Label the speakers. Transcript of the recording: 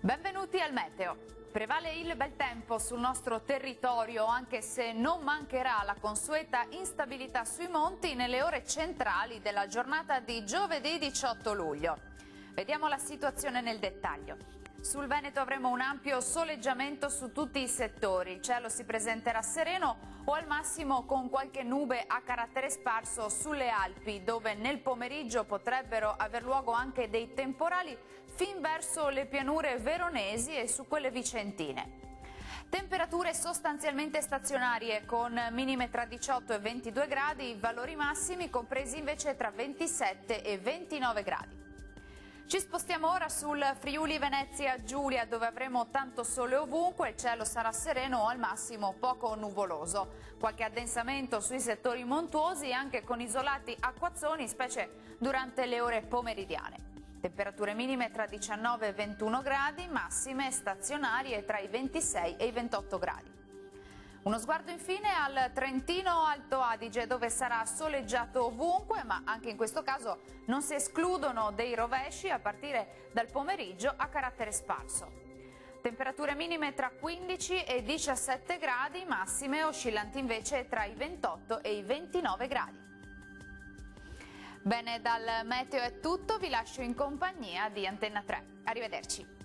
Speaker 1: Benvenuti al Meteo. Prevale il bel tempo sul nostro territorio, anche se non mancherà la consueta instabilità sui monti nelle ore centrali della giornata di giovedì 18 luglio. Vediamo la situazione nel dettaglio. Sul Veneto avremo un ampio soleggiamento su tutti i settori, il cielo si presenterà sereno o al massimo con qualche nube a carattere sparso sulle Alpi, dove nel pomeriggio potrebbero aver luogo anche dei temporali fin verso le pianure veronesi e su quelle vicentine. Temperature sostanzialmente stazionarie con minime tra 18 e 22 gradi, valori massimi compresi invece tra 27 e 29 gradi. Ci spostiamo ora sul Friuli Venezia Giulia, dove avremo tanto sole ovunque, il cielo sarà sereno o al massimo poco nuvoloso. Qualche addensamento sui settori montuosi anche con isolati acquazzoni, specie durante le ore pomeridiane. Temperature minime tra 19 e 21 gradi, massime stazionarie tra i 26 e i 28 gradi. Uno sguardo infine al Trentino Alto Adige, dove sarà soleggiato ovunque, ma anche in questo caso non si escludono dei rovesci a partire dal pomeriggio a carattere sparso. Temperature minime tra 15 e 17 gradi, massime oscillanti invece tra i 28 e i 29 gradi. Bene, dal meteo è tutto, vi lascio in compagnia di Antenna 3. Arrivederci.